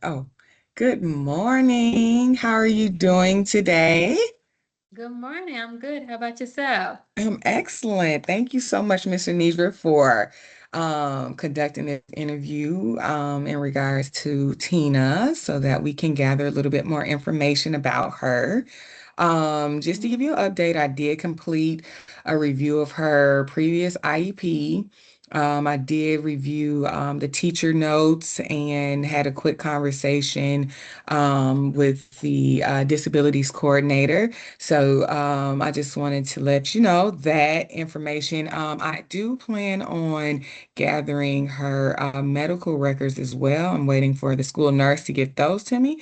Oh, good morning. How are you doing today? Good morning. I'm good. How about yourself? I'm excellent. Thank you so much, Mr. Nidra, for conducting this interview in regards to Tina so that we can gather a little bit more information about her. Just to give you an update, I did complete a review of her previous IEP. I did review the teacher notes and had a quick conversation with the disabilities coordinator. So I just wanted to let you know that information. I do plan on gathering her medical records as well. I'm waiting for the school nurse to get those to me.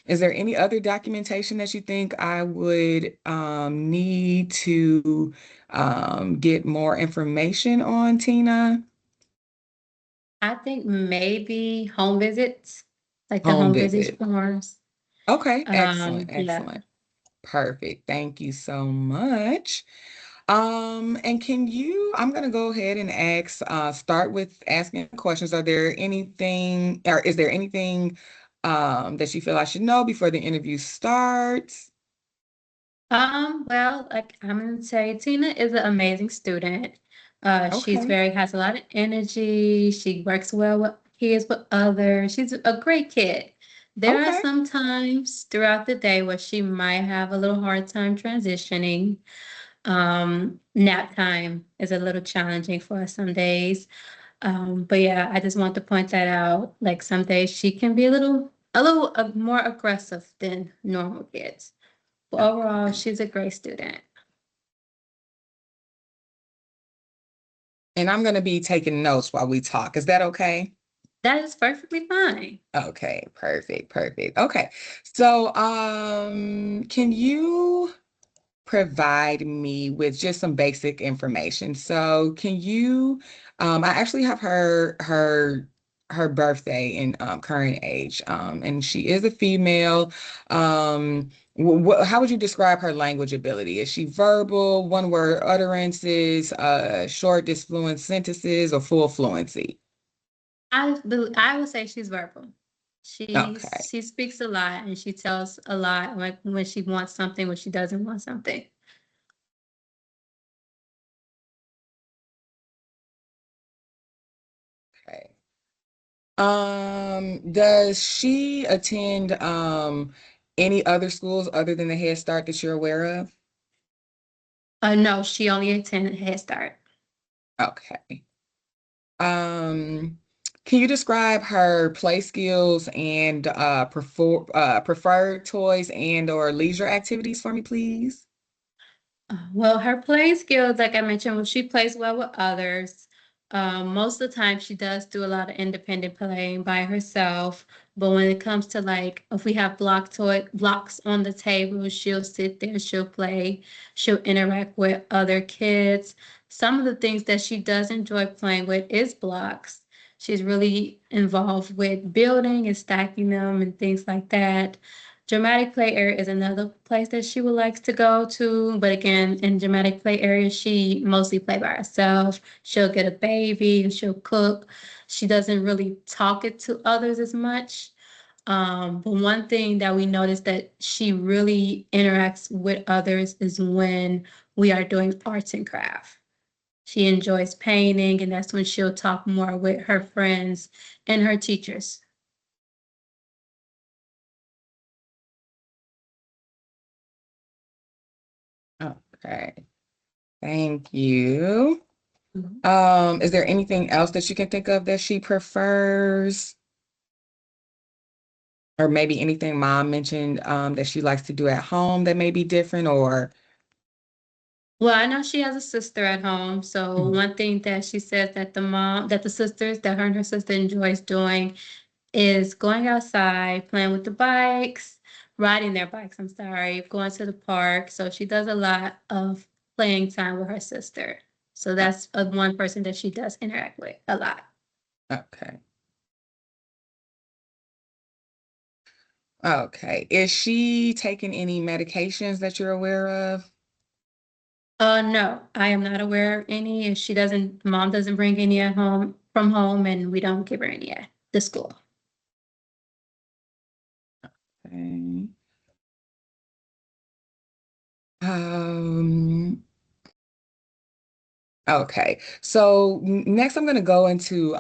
Is there any other documentation that you think I would need to get more information on, Tina? I think maybe home visits, like the Home home visit visit. forms. Okay, excellent, Yeah. excellent. Perfect. Thank you so much. And can you, I'm gonna go ahead and start with asking questions. Are there anything, or is there anything that you feel I should know before the interview starts? Well, like I'm gonna say Tina is an amazing student. She's Okay. very has a lot of energy. She works well with kids, with others. She's a great kid. There are Okay. some times throughout the day where she might have a little hard time transitioning. Nap time is a little challenging for us some days. But yeah, I just want to point that out. Like some days she can be a little more aggressive than normal kids. But overall, Okay. she's a great student. And I'm gonna be taking notes while we talk. Is that okay? That is perfectly fine. Okay, perfect, perfect. Okay. So, can you provide me with just some basic information? So, can you, I actually have her birthday and current age, and she is a female. How would you describe her language ability? Is she verbal, one word utterances, short disfluent sentences, or full fluency? I would say she's verbal. Okay. She speaks a lot and she tells a lot like when she wants something, when she doesn't want something. Okay. Does she attend any other schools other than the Head Start that you're aware of? No, she only attended Head Start. Okay. Um, can you describe her play skills and preferred toys and or leisure activities for me, please? Well, her playing skills, like I mentioned, well, she plays well with others. Most of the time, she does do a lot of independent playing by herself. But when it comes to like, if we have blocks on the table, she'll sit there, she'll play, she'll interact with other kids. Some of the things that she does enjoy playing with is blocks. She's really involved with building and stacking them and things like that. Dramatic play area is another place that she would like to go to. But again, in dramatic play area, she mostly play by herself. She'll get a baby, she'll cook. She doesn't really talk it to others as much. But one thing that we noticed that she really interacts with others is when we are doing arts and craft. She enjoys painting, and that's when she'll talk more with her friends and her teachers. Okay. Thank you. Mhm. Is there anything else that you can think of that she prefers? Or maybe anything mom mentioned that she likes to do at home that may be different or Well, I know she has a sister at home. So Mhm. one thing that she says that the sisters, that her and her sister enjoys doing is going outside, playing with the bikes, riding their bikes, I'm sorry, going to the park. So she does a lot of playing time with her sister. So Oh, that's one person that she does interact with a lot. okay. Okay. Is she taking any medications that you're aware of? No, I am not aware of any. If she doesn't, mom doesn't bring any at home from home, and we don't give her any at the school. Okay. Um, okay. So next I'm going to go into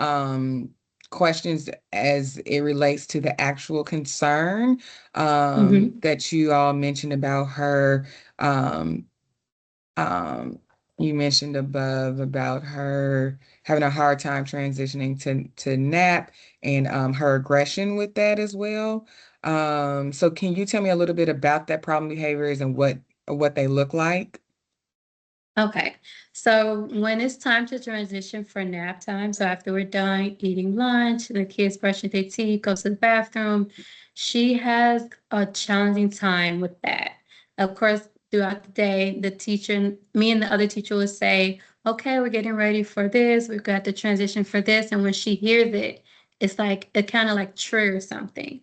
questions as it relates to the actual concern Hmm. that you all mentioned about her. Um, Um, you mentioned above about her having a hard time transitioning to nap and her aggression with that as well. So can you tell me a little bit about that problem behaviors and what they look like? Okay. So when it's time to transition for nap time, so after we're done eating lunch and the kids brushing their teeth, go to the bathroom, she has a challenging time with that. Of course, throughout the day, the teacher, me and the other teacher will say, okay, we're getting ready for this. We've got the transition for this. And when she hears it, it's like it kind of like triggers something.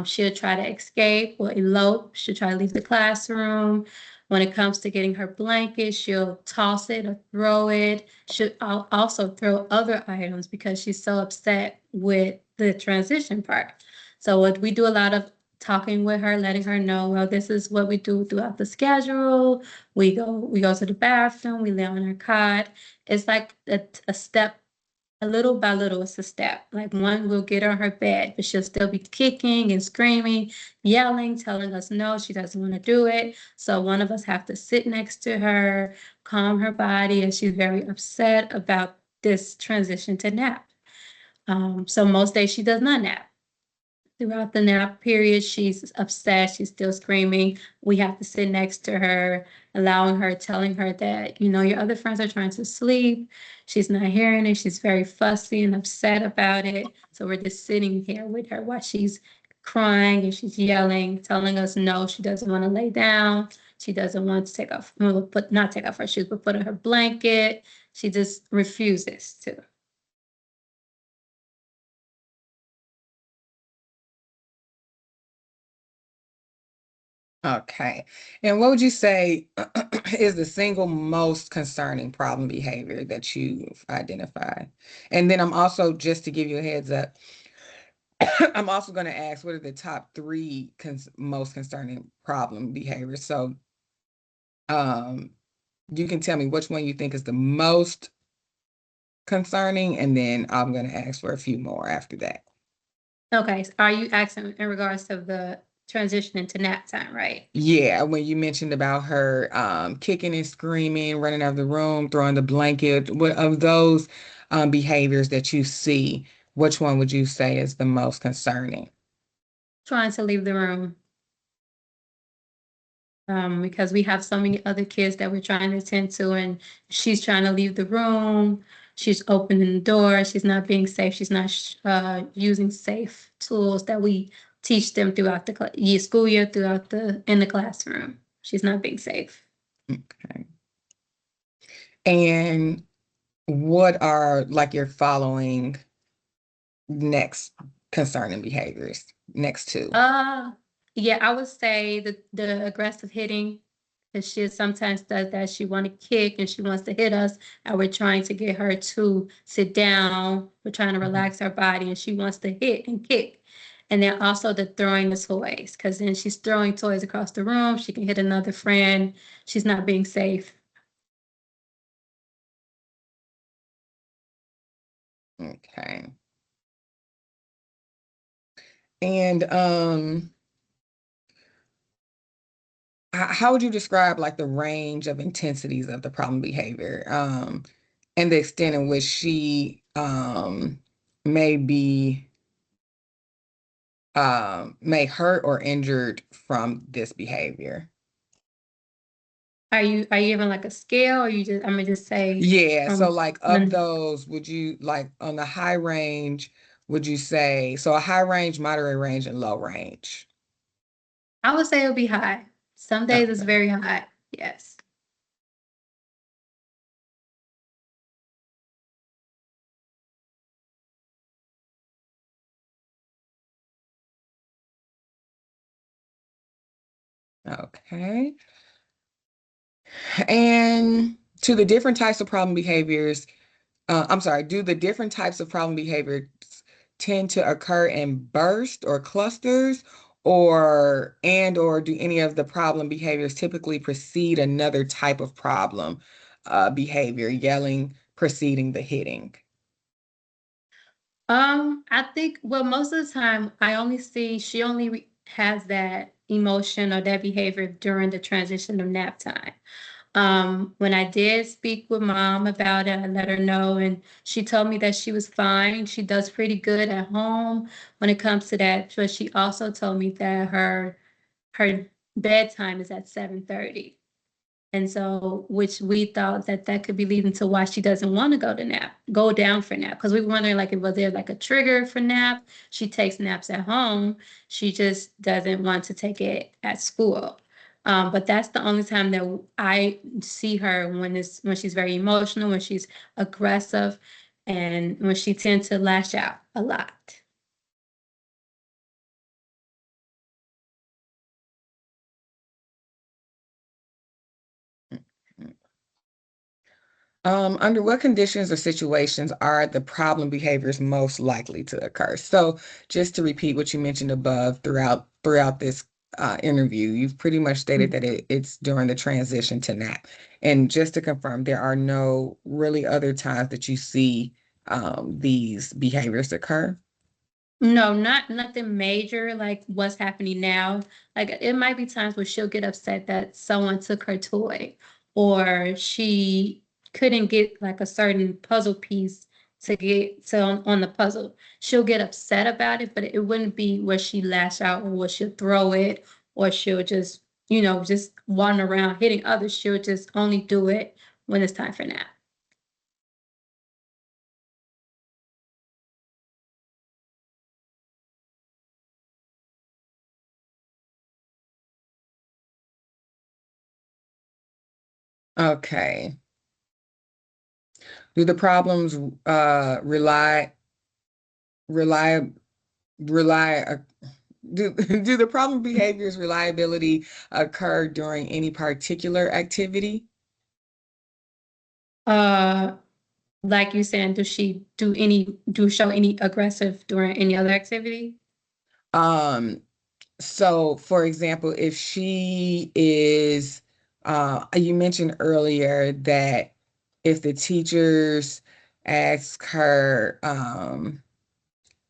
She'll try to escape or elope. She'll try to leave the classroom. When it comes to getting her blanket, she'll toss it or throw it. She'll also throw other items because she's so upset with the transition part. So what we do a lot of talking with her, letting her know, well, this is what we do throughout the schedule. We go to the bathroom, we lay on her cot. It's like a step little by little, it's a step. Like one will get on her bed, but she'll still be kicking and screaming, yelling, telling us no, she doesn't want to do it. So one of us have to sit next to her, calm her body, and she's very upset about this transition to nap. So most days she does not nap. Throughout the nap period, she's upset, she's still screaming. We have to sit next to her, allowing her, telling her that, your other friends are trying to sleep. She's not hearing it. She's very fussy and upset about it. So we're just sitting here with her while she's crying and she's yelling, telling us no, she doesn't want to lay down. She doesn't want to take off, well, not take off her shoes, but put on her blanket. She just refuses to. Okay. And what would you say is the single most concerning problem behavior that you've identified? And then I'm also, just to give you a heads up, I'm also going to ask what are the top three most concerning problem behaviors. So um, you can tell me which one you think is the most concerning, and then I'm going to ask for a few more after that. Okay, so are you asking in regards to the transition into nap time, right? Yeah, when you mentioned about her kicking and screaming, running out of the room, throwing the blanket, what of those behaviors that you see, which one would you say is the most concerning? Trying to leave the room, because we have so many other kids that we're trying to attend to, and she's trying to leave the room. She's opening the door. She's not being safe. She's not using safe tools that we teach them throughout the school year, throughout the in the classroom. She's not being safe. Okay. And what are like your following next concerning behaviors? Next two. Uh, yeah, I would say the aggressive hitting, because she sometimes does that. She want to kick and she wants to hit us, and we're trying to get her to sit down. We're trying to Mhm. relax her body, and she wants to hit and kick. And then also the throwing the toys, because then she's throwing toys across the room. She can hit another friend. She's not being safe. Okay. And how would you describe like the range of intensities of the problem behavior, and the extent in which she may be may hurt or injured from this behavior? Are you given like a scale, or you just I'm gonna just say Yeah, so from like of one. those, would you like on the high range, would you say so a high range, moderate range, and low range? I would say it'll be high. Some days it's Okay. very high. Yes. Okay. And to the different types of problem behaviors, I'm sorry, do the different types of problem behaviors tend to occur in bursts or clusters, or do any of the problem behaviors typically precede another type of problem behavior, yelling preceding the hitting? I think, well, most of the time I only see she only has that emotion or that behavior during the transition of nap time. When I did speak with mom about it, I let her know, and she told me that she was fine. She does pretty good at home when it comes to that. But she also told me that her bedtime is at 7:30. And so, which we thought that that could be leading to why she doesn't want to go down for nap. Because we were wondering, like, was there like a trigger for nap? She takes naps at home. She just doesn't want to take it at school. But that's the only time that I see her when she's very emotional, when she's aggressive, and when she tends to lash out a lot. Under what conditions or situations are the problem behaviors most likely to occur? So, just to repeat what you mentioned above throughout this interview, you've pretty much stated that it's during the transition to nap. And just to confirm, there are no really other times that you see these behaviors occur. No, not nothing major like what's happening now. Like it might be times where she'll get upset that someone took her toy or she couldn't get like a certain puzzle piece to get to on the puzzle. She'll get upset about it, but it wouldn't be where she lash out or where she'll throw it or she'll just, just wander around hitting others. She'll just only do it when it's time for nap. Okay. Do the problems rely rely do the problem behaviors reliability occur during any particular activity? Uh Like you saying, does she do show any aggressive during any other activity? Um, so for example, if she is, you mentioned earlier that if the teachers ask her,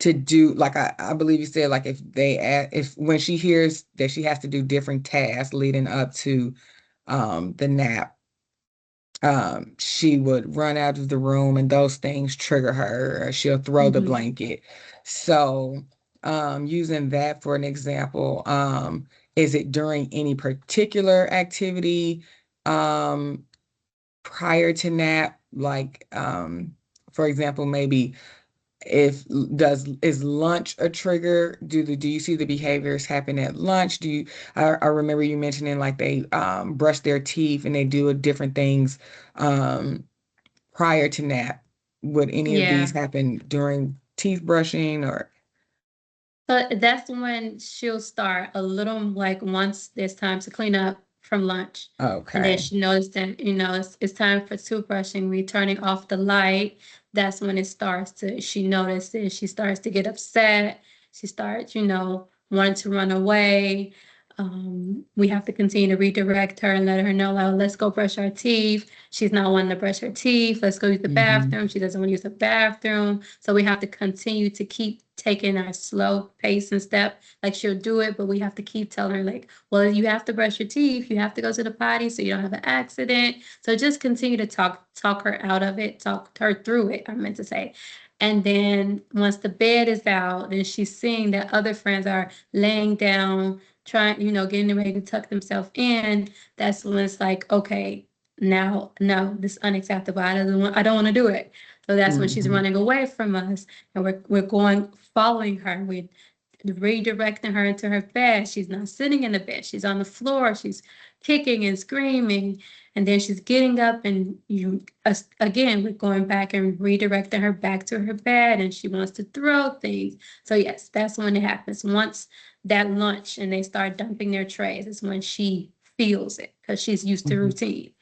to do, like I believe you said, like if when she hears that she has to do different tasks leading up to, the nap, she would run out of the room and those things trigger her, or she'll throw the Mhm. blanket. So, using that for an example, is it during any particular activity, um, prior to nap? Like, for example, maybe if does is lunch a trigger? Do you see the behaviors happen at lunch? I remember you mentioning like they brush their teeth and they do different things um prior to nap. Would any of these Yeah. happen during teeth brushing or But that's when she'll start a little like once there's time to clean up from lunch. And then okay. she knows that, it's time for toothbrushing, we turning off the light. That's when she notices, she starts to get upset. She starts, wanting to run away. We have to continue to redirect her and let her know, like, let's go brush our teeth. She's not wanting to brush her teeth. Let's go use the Hmm. bathroom. She doesn't want to use the bathroom. So we have to continue to keep taking our slow pace and step. Like she'll do it, but we have to keep telling her, like, well, you have to brush your teeth. You have to go to the potty so you don't have an accident. So just continue to talk her out of it, talk her through it, I meant to say. And then once the bed is out and she's seeing that other friends are laying down, trying, getting ready to tuck themselves in, that's when it's like, okay, now, no, this is unacceptable. I don't want to do it. So that's when she's Hmm. running away from us and we're going following her. We're redirecting her into her bed. She's not sitting in the bed. She's on the floor. She's kicking and screaming. And then she's getting up and again, we're going back and redirecting her back to her bed and she wants to throw things. So yes, that's when it happens. Once that lunch and they start dumping their trays is when she feels it because she's used to Hmm. routine.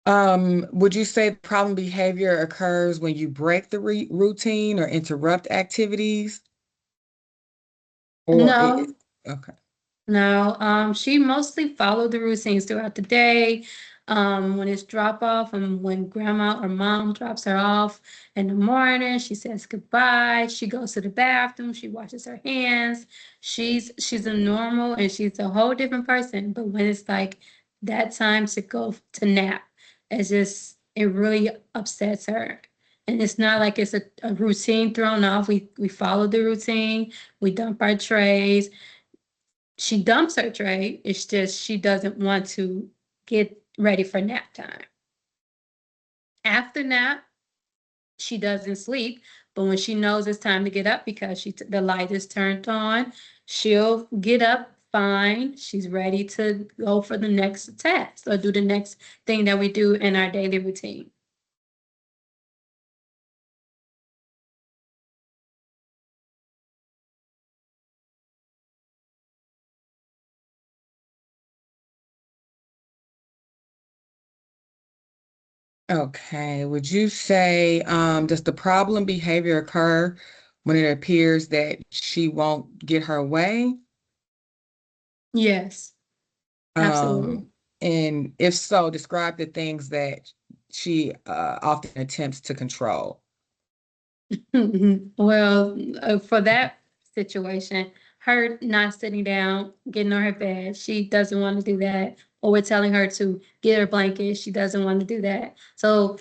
Would you say problem behavior occurs when you break the re routine or interrupt activities? Or it, No, okay. no, she mostly followed the routines throughout the day. When it's drop off and when grandma or mom drops her off in the morning, she says goodbye. She goes to the bathroom. She washes her hands. She's a normal and she's a whole different person. But when it's like that time to go to nap, it really upsets her. And it's not like it's a routine thrown off. We follow the routine. We dump our trays. She dumps her tray. It's just she doesn't want to get ready for nap time. After nap, she doesn't sleep, but when she knows it's time to get up because the light is turned on, she'll get up fine. She's ready to go for the next task or do the next thing that we do in our daily routine. Okay. Would you say, does the problem behavior occur when it appears that she won't get her way? Yes, absolutely. Um, and if so, describe the things that she often attempts to control. Well, for that situation, her not sitting down, getting on her bed, she doesn't want to do that. Or we're telling her to get her blanket, she doesn't want to do that. So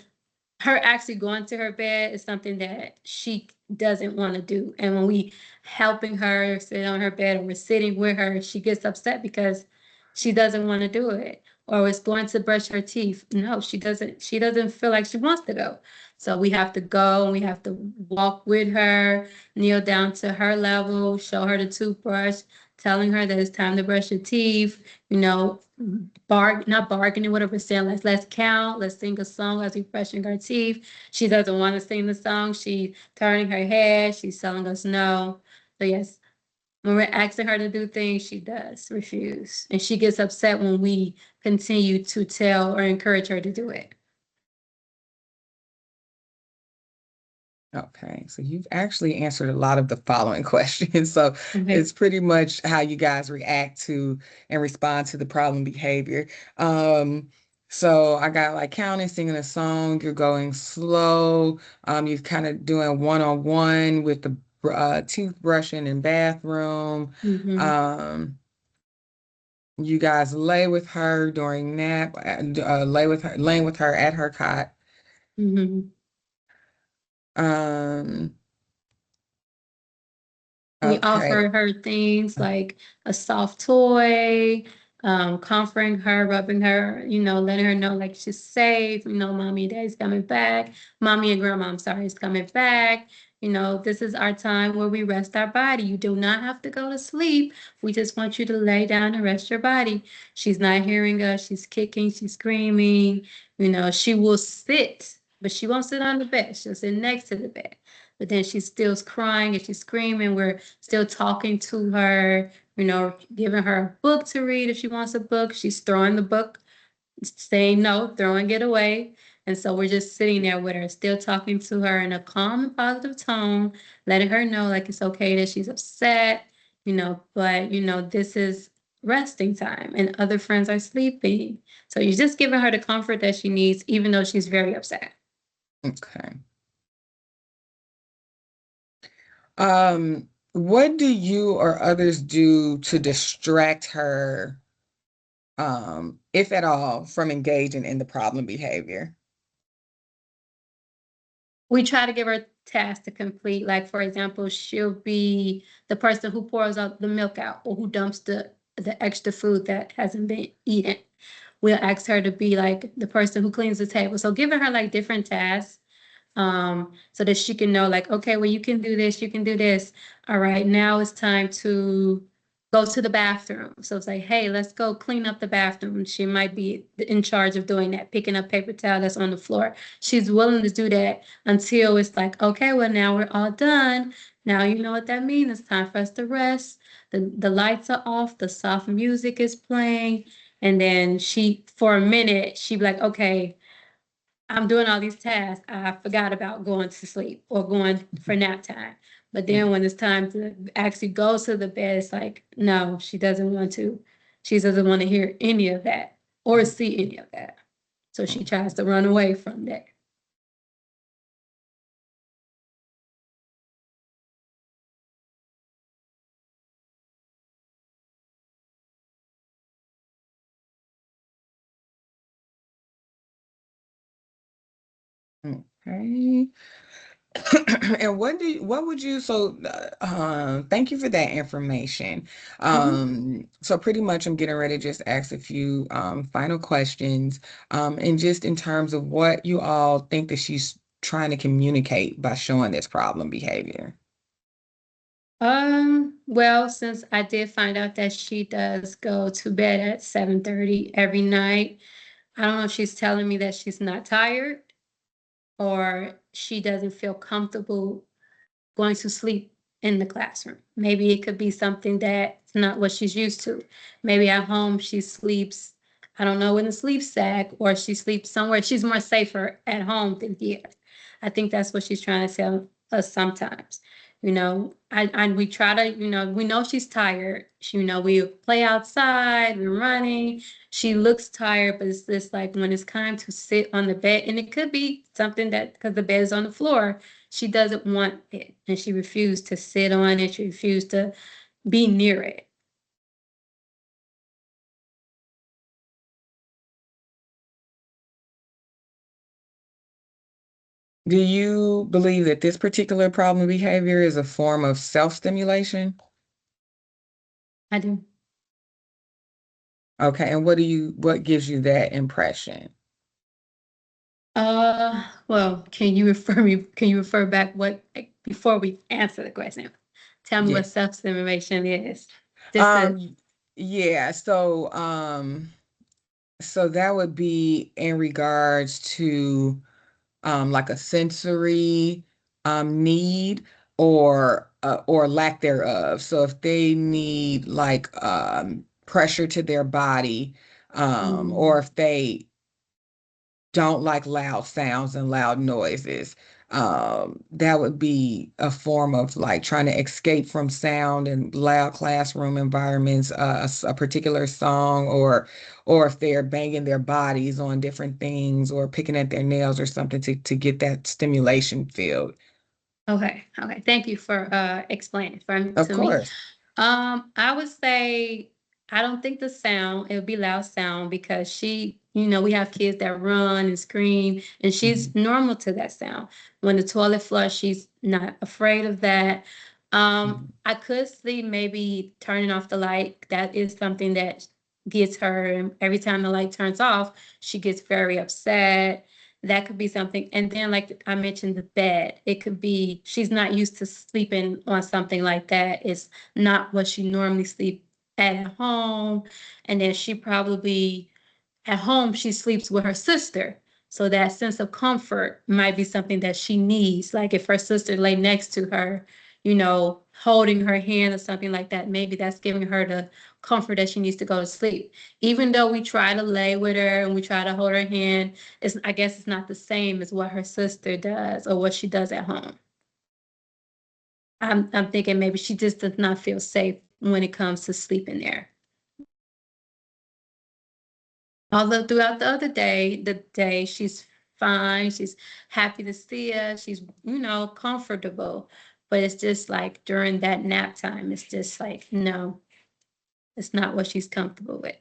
her actually going to her bed is something that she doesn't want to do. And when we helping her sit on her bed or we're sitting with her, she gets upset because she doesn't want to do it. Or it's going to brush her teeth. No, she doesn't feel like she wants to go. So we have to go and we have to walk with her, kneel down to her level, show her the toothbrush, telling her that it's time to brush her teeth, you know, not bargaining with her, but saying, let's count, let's sing a song as we brushing our teeth. She doesn't want to sing the song. She's turning her head. She's telling us no. So yes, when we're asking her to do things, she does refuse. And she gets upset when we continue to tell or encourage her to do it. Okay, so you've actually answered a lot of the following questions. So Okay. it's pretty much how you guys react to and respond to the problem behavior. Um, so I got like counting, singing a song, you're going slow, you're kind of doing one-on-one with the toothbrushing and bathroom. Mm-hmm. Um, you guys lay with her during nap, laying with her at her cot. Mm-hmm. Um, We okay. offer her things like a soft toy, comforting her, rubbing her, letting her know like she's safe, mommy and daddy's coming back. Mommy and grandma, I'm sorry, is coming back. This is our time where we rest our body. You do not have to go to sleep. We just want you to lay down and rest your body. She's not hearing us. She's kicking, she's screaming. She will sit, but she won't sit on the bed. She'll sit next to the bed, but then she's still crying and she's screaming. We're still talking to her, giving her a book to read if she wants a book. She's throwing the book, saying no, throwing it away. And so we're just sitting there with her, still talking to her in a calm and positive tone, letting her know like it's okay that she's upset, but this is resting time and other friends are sleeping. So you're just giving her the comfort that she needs, even though she's very upset. Okay. What do you or others do to distract her, if at all, from engaging in the problem behavior? We try to give her tasks to complete. Like, for example, she'll be the person who pours out the milk out or who dumps the extra food that hasn't been eaten. We'll ask her to be like the person who cleans the table. So giving her like different tasks, so that she can know like, okay, well, you can do this, you can do this. All right, now it's time to go to the bathroom. So it's like, hey, let's go clean up the bathroom. She might be in charge of doing that, picking up paper towel that's on the floor. She's willing to do that until it's like, okay, well, now we're all done. Now you know what that means. It's time for us to rest. The lights are off, the soft music is playing. And then for a minute, she'd be like, okay, I'm doing all these tasks. I forgot about going to sleep or going for nap time. But Mm, then when it's time to actually go to the bed, it's like, no, she doesn't want to. She doesn't want to hear any of that or mm, see any of that. So she mm. tries to run away from that. Okay. And what would you, so, thank you for that information. Mhm. So pretty much I'm getting ready to just ask a few, final questions, and just in terms of what you all think that she's trying to communicate by showing this problem behavior. Well, since I did find out that she does go to bed at 7:30 every night, I don't know if she's telling me that she's not tired or she doesn't feel comfortable going to sleep in the classroom. Maybe it could be something that's not what she's used to. Maybe at home she sleeps, I don't know, in a sleep sack or she sleeps somewhere. She's more safer at home than here. I think that's what she's trying to tell us sometimes. We try to, we know she's tired. We play outside, we're running. She looks tired, but it's just like when it's time to sit on the bed, and it could be something that because the bed is on the floor, she doesn't want it, and she refused to sit on it. She refused to be near it. Do you believe that this particular problem behavior is a form of self-stimulation? I do. Okay, and what gives you that impression? Well, can you refer back what, like, before we answer the question? Tell me Yeah. what self-stimulation is. Just to, Um, yeah, so that would be in regards to like a sensory need or lack thereof. So if they need like pressure to their body, or mm, if they don't like loud sounds and loud noises. That would be a form of like trying to escape from sound and loud classroom environments, a particular song, or if they're banging their bodies on different things or picking at their nails or something to get that stimulation filled. okay, okay. Thank you for explaining for Of to me. course. I would say I don't think the sound, it would be loud sound because we have kids that run and scream, and she's Mhm, normal to that sound. When the toilet flush, she's not afraid of that. mhm. I could see maybe turning off the light. That is something that gets her, and every time the light turns off, she gets very upset. That could be something. And then, like I mentioned, the bed. It could be she's not used to sleeping on something like that. It's not what she normally sleep at home. And then she probably at home she sleeps with her sister. So that sense of comfort might be something that she needs. Like if her sister lay next to her, holding her hand or something like that, maybe that's giving her the comfort that she needs to go to sleep. Even though we try to lay with her and we try to hold her hand, I guess it's not the same as what her sister does or what she does at home. I'm thinking maybe she just does not feel safe when it comes to sleeping there. Although throughout the day she's fine, she's happy to see us, she's comfortable. But it's just like during that nap time, it's just like no, it's not what she's comfortable with.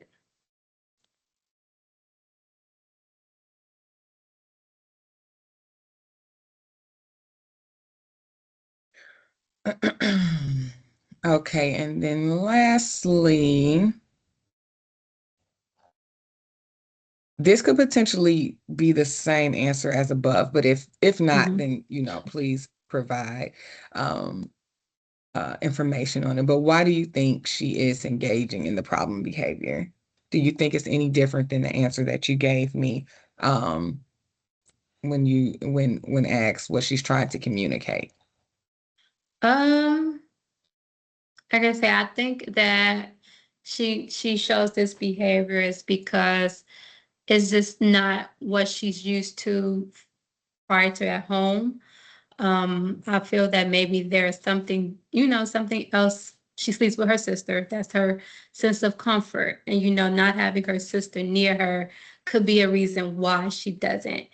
Okay, and then lastly, this could potentially be the same answer as above, but if not, Mhm. then please provide um, information on it. But why do you think she is engaging in the problem behavior? Do you think it's any different than the answer that you gave me um, when asked what she's trying to communicate? Um, like I say, I think that she shows this behavior is because It's just not what she's used to prior to at home. I feel that maybe there's something, something else. She sleeps with her sister. That's her sense of comfort. And, not having her sister near her could be a reason why she doesn't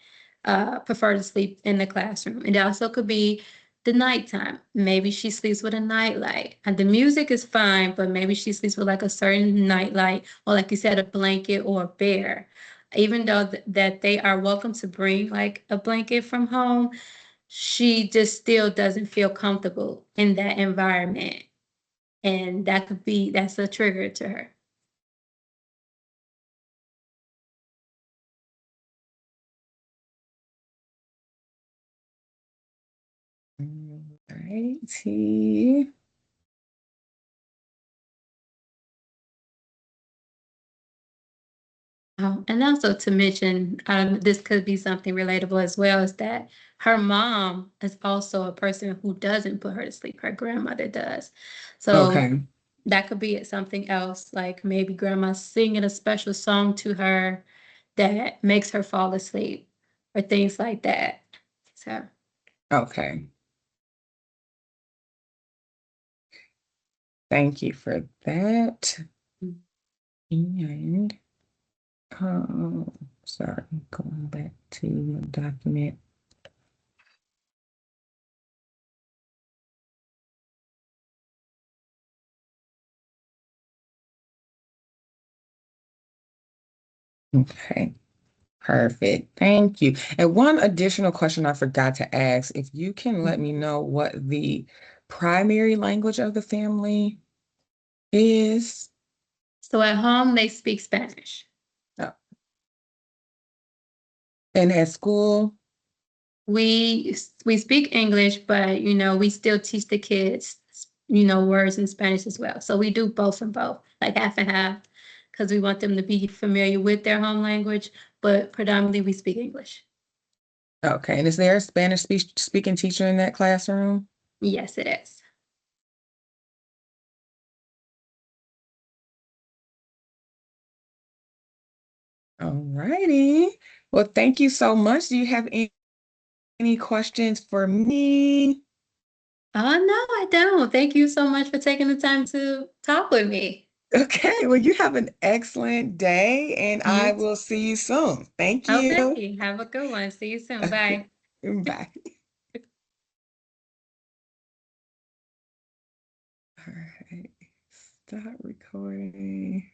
prefer to sleep in the classroom. It also could be the nighttime. Maybe she sleeps with a nightlight. And the music is fine, but maybe she sleeps with like a certain nightlight, or like you said, a blanket or a bear. Even though that they are welcome to bring like a blanket from home, she just still doesn't feel comfortable in that environment. And that's a trigger to her. Righty. And also to mention, this could be something relatable as well, is that her mom is also a person who doesn't put her to sleep. Her grandmother does. So Okay. that could be something else, like maybe grandma's singing a special song to her that makes her fall asleep or things like that. So. Okay. Thank you for that. And sorry, going back to the document. Okay. Perfect. Thank you. And one additional question I forgot to ask, if you can let me know what the primary language of the family is. So at home, they speak Spanish. Oh, and at school? We speak English, but we still teach the kids, words in Spanish as well. So we do both and both, like half and half, because we want them to be familiar with their home language, but predominantly we speak English. Okay. And is there a Spanish speaking teacher in that classroom? Yes, it is. All righty. Well, thank you so much. Do you have any questions for me? Oh, no, I don't. Thank you so much for taking the time to talk with me. Okay. Well, you have an excellent day, and I You will see you soon. Thank you. Okay, have a good one. See you soon. Bye. Bye. All right. Stop recording.